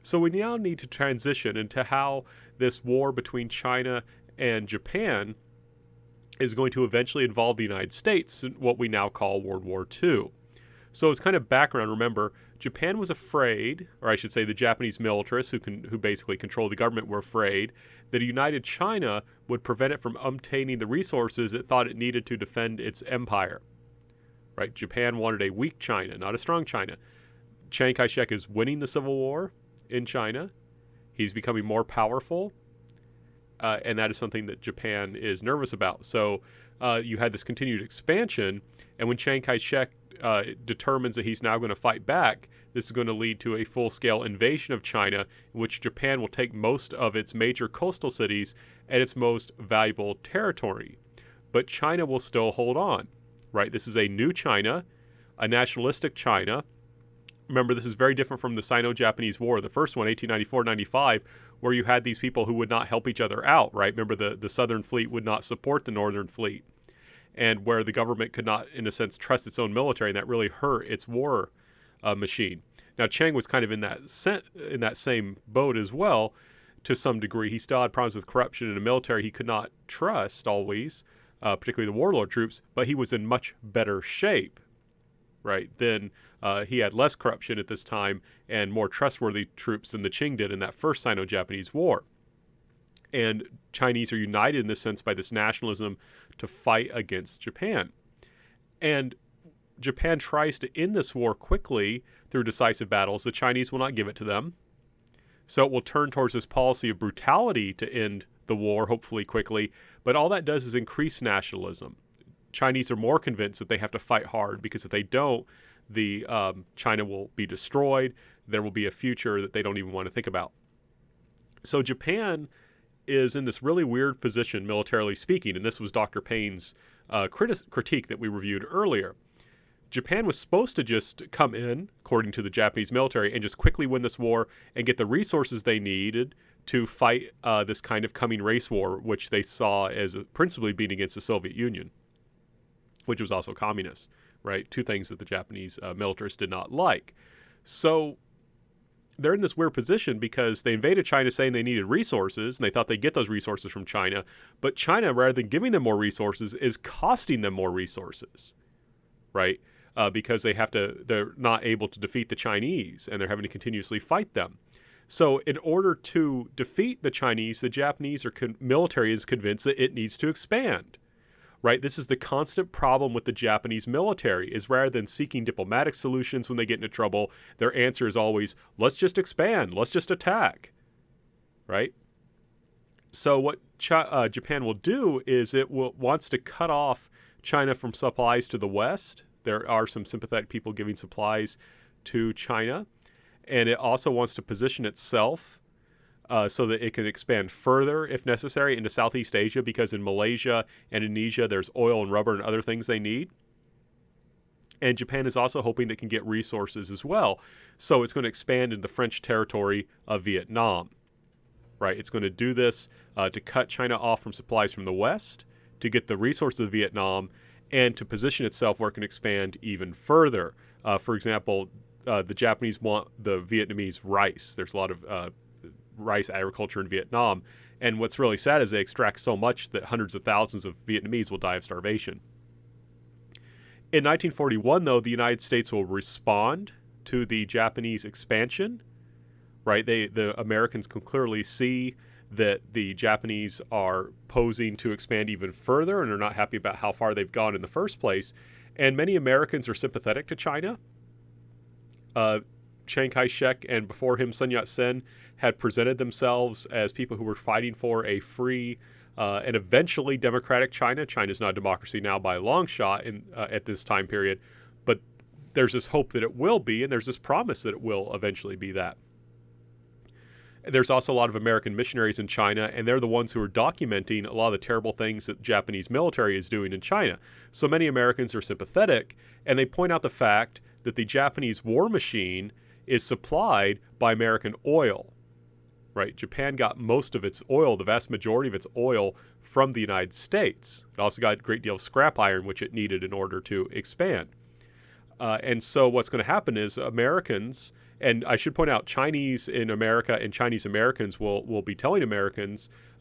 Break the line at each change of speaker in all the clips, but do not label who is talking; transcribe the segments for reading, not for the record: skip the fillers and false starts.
So we now need to transition into how this war between China and Japan is going to eventually involve the United States in what we now call World War II. So as kind of background, remember, Japan was afraid, or I should say the Japanese militarists who basically control the government were afraid that a united China would prevent it from obtaining the resources it thought it needed to defend its empire. Right? Japan wanted a weak China, not a strong China. Chiang Kai-shek is winning the civil war in China. He's becoming more powerful. And that is something that Japan is nervous about. So you had this continued expansion, and when Chiang Kai-shek determines that he's now going to fight back, this is going to lead to a full-scale invasion of China, in which Japan will take most of its major coastal cities and its most valuable territory. But China will still hold on, right? This is a new China, a nationalistic China. Remember, this is very different from the Sino-Japanese War, the first one, 1894-95, where you had these people who would not help each other out, right? Remember, the Southern Fleet would not support the Northern Fleet, and where the government could not, in a sense, trust its own military, and that really hurt its war machine. Now, Chiang was kind of in that same boat as well, to some degree. He still had problems with corruption in a military he could not trust always, particularly the warlord troops, but he was in much better shape, right? Then he had less corruption at this time and more trustworthy troops than the Qing did in that first Sino-Japanese War. And Chinese are united in this sense by this nationalism to fight against Japan. And Japan tries to end this war quickly through decisive battles. The Chinese will not give it to them. So it will turn towards this policy of brutality to end the war, hopefully quickly. But all that does is increase nationalism. Chinese are more convinced that they have to fight hard, because if they don't, China will be destroyed. There will be a future that they don't even want to think about. So Japan is in this really weird position, militarily speaking, and this was Dr. Payne's critique that we reviewed earlier. Japan was supposed to just come in, according to the Japanese military, and just quickly win this war and get the resources they needed to fight this kind of coming race war, which they saw as principally being against the Soviet Union, which was also communist, right? Two things that the Japanese militarists did not like. So they're in this weird position because they invaded China saying they needed resources, and they thought they'd get those resources from China. But China, rather than giving them more resources, is costing them more resources, right? Because they're not able to defeat the Chinese, and they're having to continuously fight them. So in order to defeat the Chinese, the Japanese military is convinced that it needs to expand. Right? This is the constant problem with the Japanese military, is rather than seeking diplomatic solutions when they get into trouble, their answer is always, let's just expand, let's just attack, right? So what Japan will do is wants to cut off China from supplies to the West. There are some sympathetic people giving supplies to China, and it also wants to position itself so that it can expand further, if necessary, into Southeast Asia, because in Malaysia and Indonesia, there's oil and rubber and other things they need. And Japan is also hoping it can get resources as well. So it's going to expand into the French territory of Vietnam, right? It's going to do this to cut China off from supplies from the West, to get the resources of Vietnam, and to position itself where it can expand even further. For example, the Japanese want the Vietnamese rice. There's a lot of rice agriculture in Vietnam. And what's really sad is they extract so much that hundreds of thousands of Vietnamese will die of starvation. In 1941, though, the United States will respond to the Japanese expansion, right? The Americans can clearly see that the Japanese are posing to expand even further and are not happy about how far they've gone in the first place. And many Americans are sympathetic to China. Chiang Kai-shek and before him Sun Yat-sen had presented themselves as people who were fighting for a free and eventually democratic China. China's not a democracy now by a long shot at this time period, but there's this hope that it will be, and there's this promise that it will eventually be that. There's also a lot of American missionaries in China, and they're the ones who are documenting a lot of the terrible things that the Japanese military is doing in China. So many Americans are sympathetic, and they point out the fact that the Japanese war machine is supplied by American oil, right? Japan got most of its oil, the vast majority of its oil, from the United States. It also got a great deal of scrap iron, which it needed in order to expand. And so what's going to happen is Americans And I should point out, Chinese in America and Chinese Americans will be telling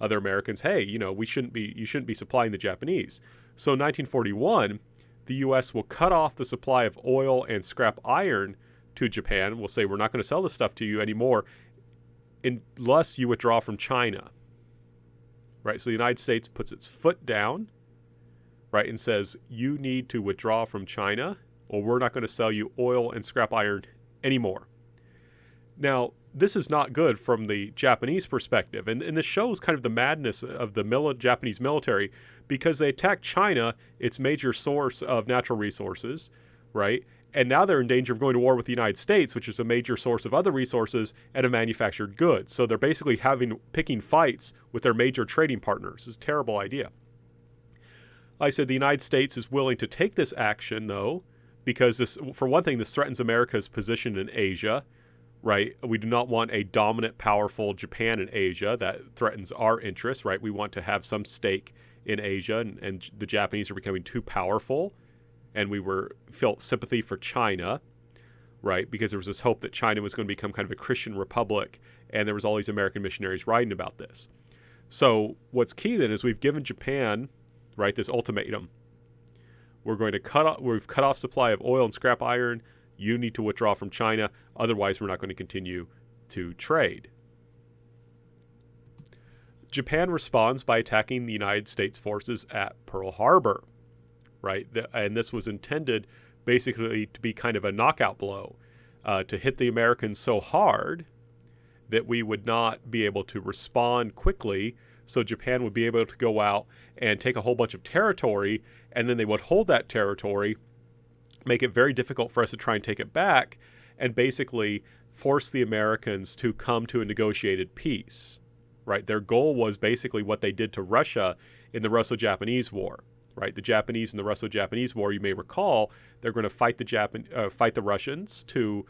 other Americans, hey, you shouldn't be supplying the Japanese. So in 1941, the U.S. will cut off the supply of oil and scrap iron to Japan. We'll say, we're not going to sell this stuff to you anymore unless you withdraw from China. Right? So the United States puts its foot down, right, and says, you need to withdraw from China, or we're not going to sell you oil and scrap iron anymore. Now, this is not good from the Japanese perspective, and this shows kind of the madness of the Japanese military, because they attacked China, its major source of natural resources, right? And now they're in danger of going to war with the United States, which is a major source of other resources and of manufactured goods. So they're basically picking fights with their major trading partners. It's a terrible idea. Like I said, the United States is willing to take this action, though, because this, for one thing, this threatens America's position in Asia, right? We do not want a dominant, powerful Japan in Asia. That threatens our interests, right? We want to have some stake in Asia, and the Japanese are becoming too powerful. And we felt sympathy for China, right? Because there was this hope that China was going to become kind of a Christian republic, and there was all these American missionaries writing about this. So what's key then is we've given Japan, right, this ultimatum. We've cut off supply of oil and scrap iron. You need to withdraw from China. Otherwise, we're not going to continue to trade. Japan responds by attacking the United States forces at Pearl Harbor. Right, and this was intended basically to be kind of a knockout blow, to hit the Americans so hard that we would not be able to respond quickly, so Japan would be able to go out and take a whole bunch of territory, and then they would hold that territory, make it very difficult for us to try and take it back, and basically force the Americans to come to a negotiated peace. Right, their goal was basically what they did to Russia in the Russo-Japanese War. Right, the Japanese in the Russo-Japanese War, you may recall, they're going to fight the Russians to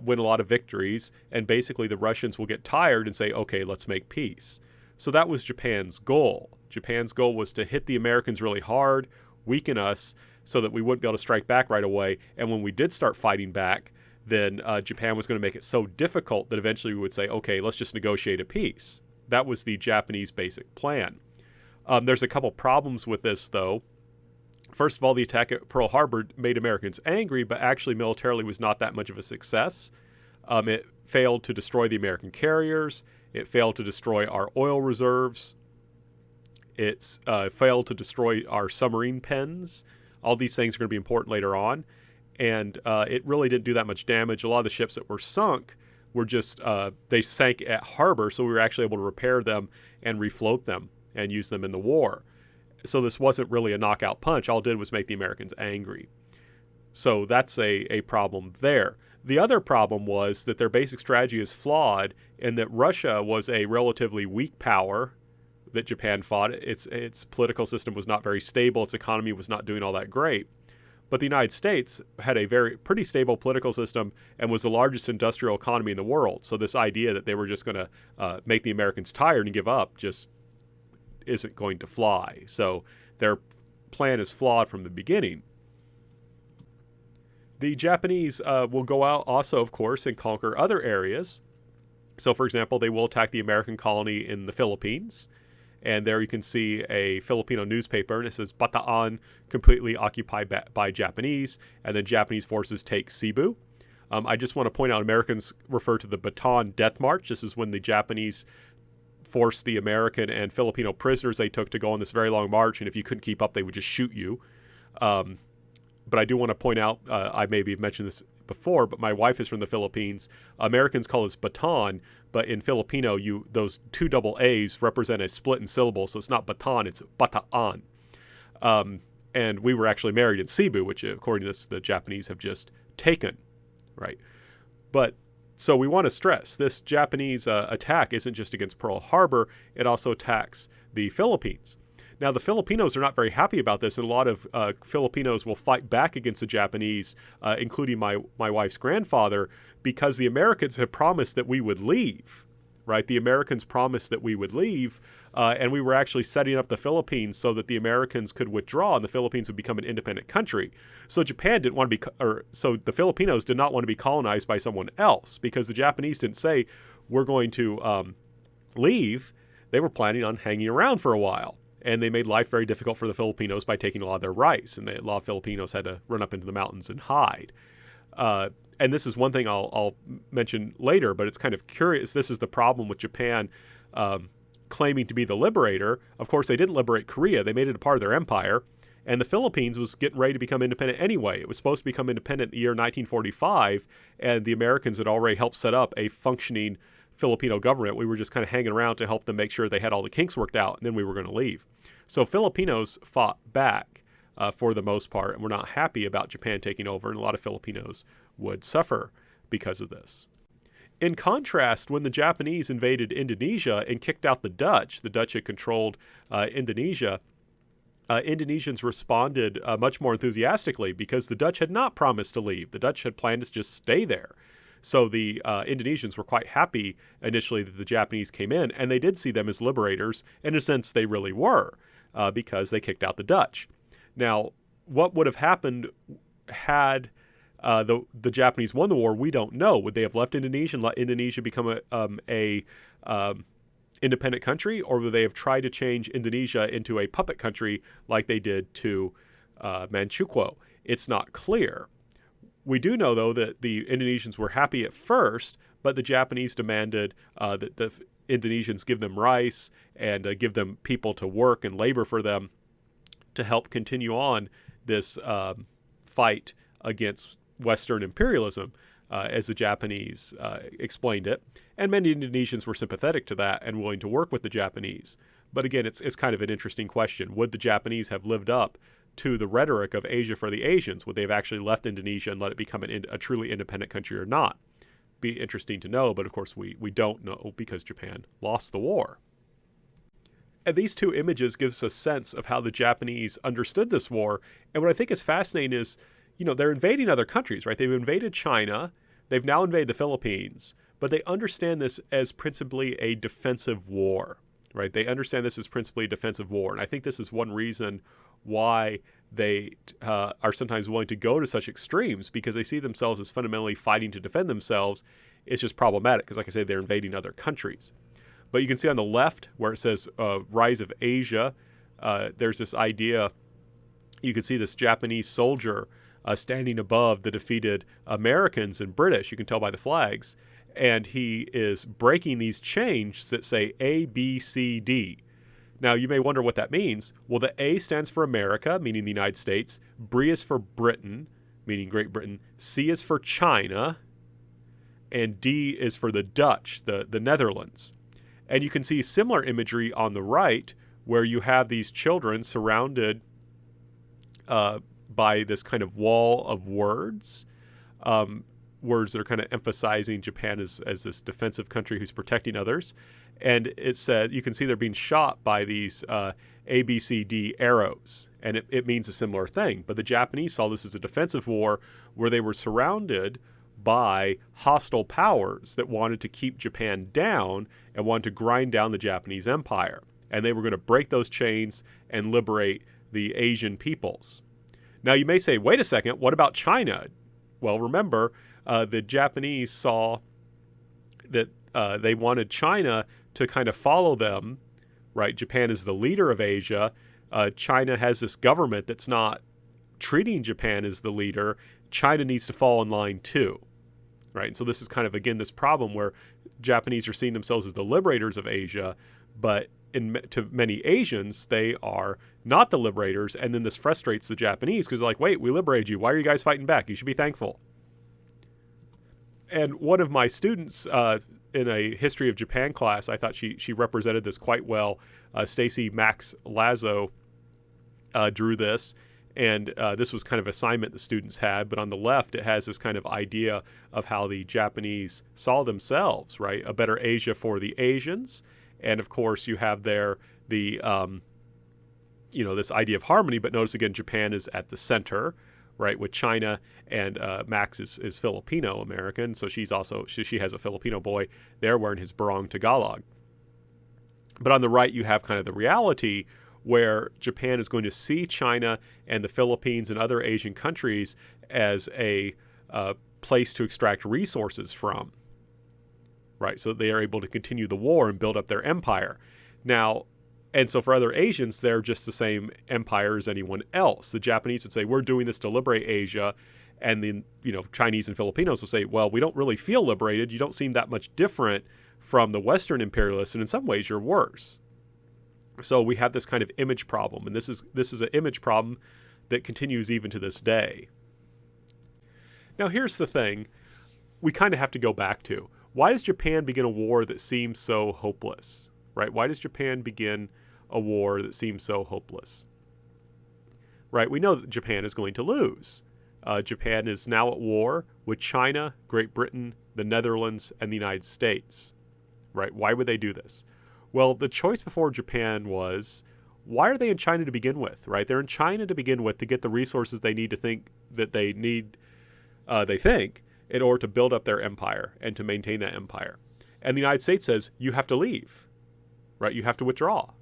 win a lot of victories, and basically the Russians will get tired and say, okay, let's make peace. So that was Japan's goal. Japan's goal was to hit the Americans really hard, weaken us, so that we wouldn't be able to strike back right away. And when we did start fighting back, then Japan was going to make it so difficult that eventually we would say, okay, let's just negotiate a peace. That was the Japanese basic plan. There's a couple problems with this, though. First of all, the attack at Pearl Harbor made Americans angry, but actually militarily was not that much of a success. It failed to destroy the American carriers. It failed to destroy our oil reserves. It's failed to destroy our submarine pens. All these things are going to be important later on. And it really didn't do that much damage. A lot of the ships that were sunk were just, they sank at harbor, so we were actually able to repair them and refloat them and use them in the war. So this wasn't really a knockout punch. All it did was make the Americans angry. So that's a problem there. The other problem was that their basic strategy is flawed, and that Russia was a relatively weak power that Japan fought. Its political system was not very stable. Its economy was not doing all that great. But the United States had a pretty stable political system and was the largest industrial economy in the world. So this idea that they were just going to make the Americans tired and give up just isn't going to fly. So their plan is flawed from the beginning. The Japanese will go out also, of course, and conquer other areas. So, for example, they will attack the American colony in the Philippines. And there you can see a Filipino newspaper, and it says Bataan, completely occupied by Japanese, and then Japanese forces take Cebu. I just want to point out, Americans refer to the Bataan Death March. This is when the Japanese forced the American and Filipino prisoners they took to go on this very long march, and if you couldn't keep up, they would just shoot you. But I do want to point out, I maybe mentioned this before, but my wife is from the Philippines. Americans call this baton, but in Filipino, those two double A's represent a split in syllable, so it's not baton, it's bataan. And we were actually married in Cebu, which, according to this, the Japanese have just taken, right? But so we want to stress this Japanese attack isn't just against Pearl Harbor, it also attacks the Philippines. Now, the Filipinos are not very happy about this, and a lot of Filipinos will fight back against the Japanese, including my wife's grandfather, because the Americans had promised that we would leave, right? The Americans promised that we would leave, and we were actually setting up the Philippines so that the Americans could withdraw and the Philippines would become an independent country. So Japan didn't want to be, so the Filipinos did not want to be colonized by someone else, because the Japanese didn't say, we're going to leave. They were planning on hanging around for a while. And they made life very difficult for the Filipinos by taking a lot of their rice. And a lot of Filipinos had to run up into the mountains and hide. And this is one thing I'll mention later, but it's kind of curious. This is the problem with Japan claiming to be the liberator. Of course, they didn't liberate Korea. They made it a part of their empire. And the Philippines was getting ready to become independent anyway. It was supposed to become independent in the year 1945. And the Americans had already helped set up a functioning Filipino government. We were just kind of hanging around to help them make sure they had all the kinks worked out, and then we were going to leave. So Filipinos fought back for the most part, and were not happy about Japan taking over, and a lot of Filipinos would suffer because of this. In contrast, when the Japanese invaded Indonesia and kicked out the Dutch had controlled Indonesia, Indonesians responded much more enthusiastically because the Dutch had not promised to leave. The Dutch had planned to just stay there. So the Indonesians were quite happy initially that the Japanese came in, and they did see them as liberators. In a sense, they really were, because they kicked out the Dutch. Now, what would have happened had the Japanese won the war? We don't know. Would they have left Indonesia and let Indonesia become a independent country, or would they have tried to change Indonesia into a puppet country like they did to Manchukuo? It's not clear. We do know, though, that the Indonesians were happy at first, but the Japanese demanded that the Indonesians give them rice and give them people to work and labor for them to help continue on this fight against Western imperialism, as the Japanese explained it. And many Indonesians were sympathetic to that and willing to work with the Japanese. But again, it's kind of an interesting question. Would the Japanese have lived up to the rhetoric of Asia for the Asians? Would they have actually left Indonesia and let it become a truly independent country or not? Be interesting to know, but of course we don't know because Japan lost the war. And these two images give us a sense of how the Japanese understood this war. And what I think is fascinating is, they're invading other countries, right? They've invaded China. They've now invaded the Philippines. But they understand this as principally a defensive war, right? They understand this as principally a defensive war. And I think this is one reason why they are sometimes willing to go to such extremes, because they see themselves as fundamentally fighting to defend themselves. It's just problematic because, like I say, they're invading other countries. But you can see on the left where it says Rise of Asia, there's this idea. You can see this Japanese soldier standing above the defeated Americans and British. You can tell by the flags. And he is breaking these chains that say A, B, C, D. Now, you may wonder what that means. Well, the A stands for America, meaning the United States. B is for Britain, meaning Great Britain. C is for China. And D is for the Dutch, the Netherlands. And you can see similar imagery on the right, where you have these children surrounded by this kind of wall of words. Words that are kind of emphasizing Japan as this defensive country who's protecting others. And it says, you can see they're being shot by these A, B, C, D arrows. And it means a similar thing. But the Japanese saw this as a defensive war where they were surrounded by hostile powers that wanted to keep Japan down and wanted to grind down the Japanese empire. And they were going to break those chains and liberate the Asian peoples. Now, you may say, wait a second, what about China? Well, remember, the Japanese saw that they wanted China to kind of follow them, right? Japan is the leader of Asia. China has this government that's not treating Japan as the leader. China needs to fall in line too, right? And so this is kind of, again, this problem where Japanese are seeing themselves as the liberators of Asia, but to many Asians, they are not the liberators. And then this frustrates the Japanese because they're like, wait, we liberated you. Why are you guys fighting back? You should be thankful. And one of my students in a history of Japan class, I thought she represented this quite well. Stacy Max Lazo drew this. And this was kind of an assignment the students had. But on the left, it has this kind of idea of how the Japanese saw themselves, right? A better Asia for the Asians. And of course, you have there the, this idea of harmony. But notice again, Japan is at the center, right, with China, and Max is Filipino American, so she has a Filipino boy there wearing his barong Tagalog. But on the right, you have kind of the reality where Japan is going to see China and the Philippines and other Asian countries as a place to extract resources from, right? So they are able to continue the war and build up their empire. Now, and so for other Asians, they're just the same empire as anyone else. The Japanese would say, we're doing this to liberate Asia. And then, Chinese and Filipinos will say, well, we don't really feel liberated. You don't seem that much different from the Western imperialists. And in some ways, you're worse. So we have this kind of image problem. And this is an image problem that continues even to this day. Now, here's the thing we kind of have to go back to. Why does Japan begin a war that seems so hopeless? Right? Why does Japan begin a war that seems so hopeless? Right? We know that Japan is going to lose. Japan is now at war with China, Great Britain, the Netherlands, and the United States. Right? Why would they do this? Well, the choice before Japan was, why are they in China to begin with? Right? They're in China to begin with to get the resources they need to think that they need. They think in order to build up their empire and to maintain that empire. And the United States says, you have to leave. Right? You have to withdraw.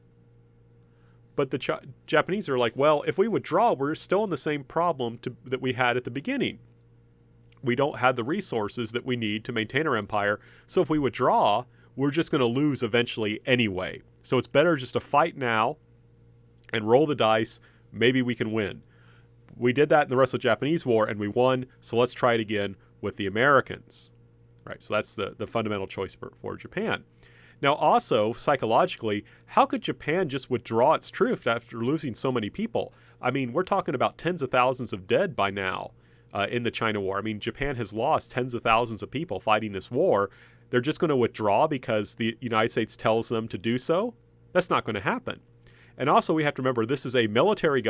But the Japanese are like, well, if we withdraw, we're still in the same problem that we had at the beginning. We don't have the resources that we need to maintain our empire. So if we withdraw, we're just going to lose eventually anyway. So it's better just to fight now and roll the dice. Maybe we can win. We did that in the Russo-Japanese War and we won. So let's try it again with the Americans. Right? So that's the fundamental choice for Japan. Now, also, psychologically, how could Japan just withdraw its troops after losing so many people? I mean, we're talking about tens of thousands of dead by now in the China War. I mean, Japan has lost tens of thousands of people fighting this war. They're just going to withdraw because the United States tells them to do so? That's not going to happen. And also, we have to remember, this is a militarized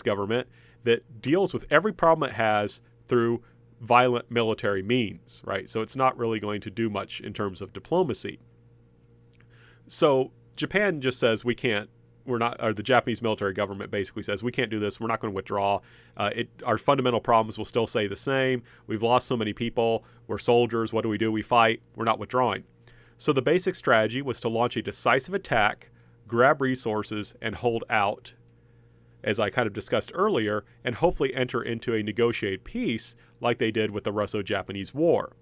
government that deals with every problem it has through violent military means, right? So it's not really going to do much in terms of diplomacy. So Japan just says the Japanese military government basically says, we can't do this. We're not going to withdraw. Our fundamental problems will still stay the same. We've lost so many people. We're soldiers. What do? We fight. We're not withdrawing. So the basic strategy was to launch a decisive attack, grab resources, and hold out, as I kind of discussed earlier, and hopefully enter into a negotiated peace like they did with the Russo-Japanese War.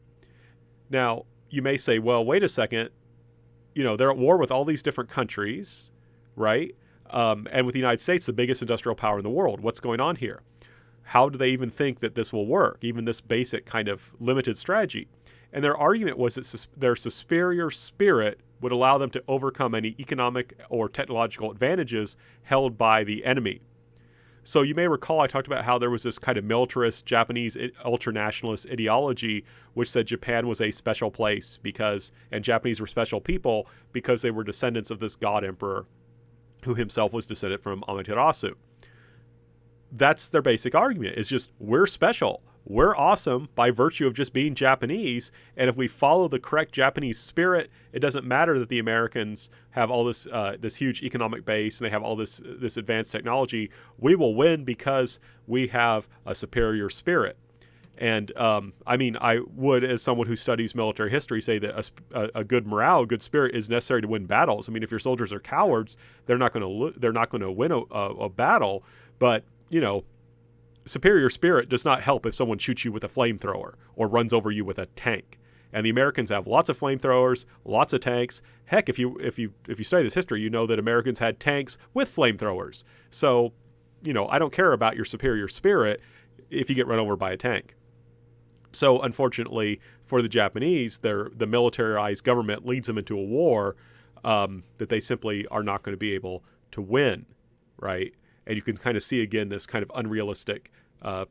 Now, you may say, well, wait a second. They're at war with all these different countries, right? And with the United States, the biggest industrial power in the world. What's going on here? How do they even think that this will work, even this basic kind of limited strategy? And their argument was that their superior spirit would allow them to overcome any economic or technological advantages held by the enemy. So you may recall I talked about how there was this kind of militarist Japanese ultranationalist ideology which said Japan was a special place and Japanese were special people because they were descendants of this god emperor who himself was descended from Amaterasu. That's their basic argument. It's just, we're special. We're awesome by virtue of just being Japanese, and if we follow the correct Japanese spirit, it doesn't matter that the Americans have all this huge economic base and they have all this advanced technology. We will win because we have a superior spirit. And I would, as someone who studies military history, say that a good morale, a good spirit is necessary to win battles. I mean, if your soldiers are cowards, they're not going to win a battle. But superior spirit does not help if someone shoots you with a flamethrower or runs over you with a tank. And the Americans have lots of flamethrowers, lots of tanks. Heck, if you study this history, you know that Americans had tanks with flamethrowers. So, I don't care about your superior spirit if you get run over by a tank. So, unfortunately, for the Japanese, the militarized government leads them into a war that they simply are not going to be able to win, right? And you can kind of see, again, this kind of unrealistic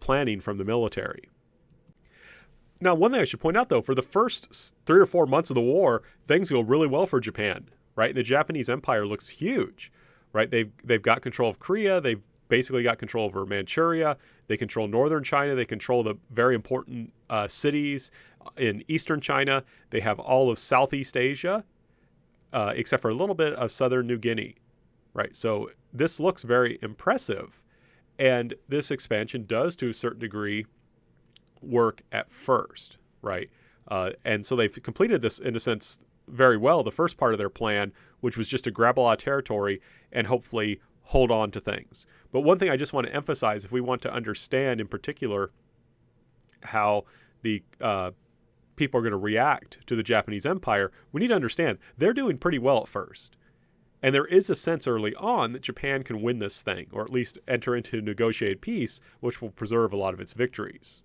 planning from the military. Now, one thing I should point out, though, for the first 3 or 4 months of the war, things go really well for Japan, right? The Japanese empire looks huge, right? They've got control of Korea. They've basically got control over Manchuria. They control northern China. They control the very important cities in eastern China. They have all of Southeast Asia, except for a little bit of southern New Guinea. Right, so this looks very impressive, And this expansion does, to a certain degree, work at first, right? And so they've completed this, in a sense, very well, the first part of their plan, which was just to grab a lot of territory and hopefully hold on to things. But one thing I just want to emphasize, if we want to understand in particular how the people are going to react to the Japanese Empire, we need to understand they're doing pretty well at first. And there is a sense early on that Japan can win this thing, or at least enter into negotiated peace, which will preserve a lot of its victories.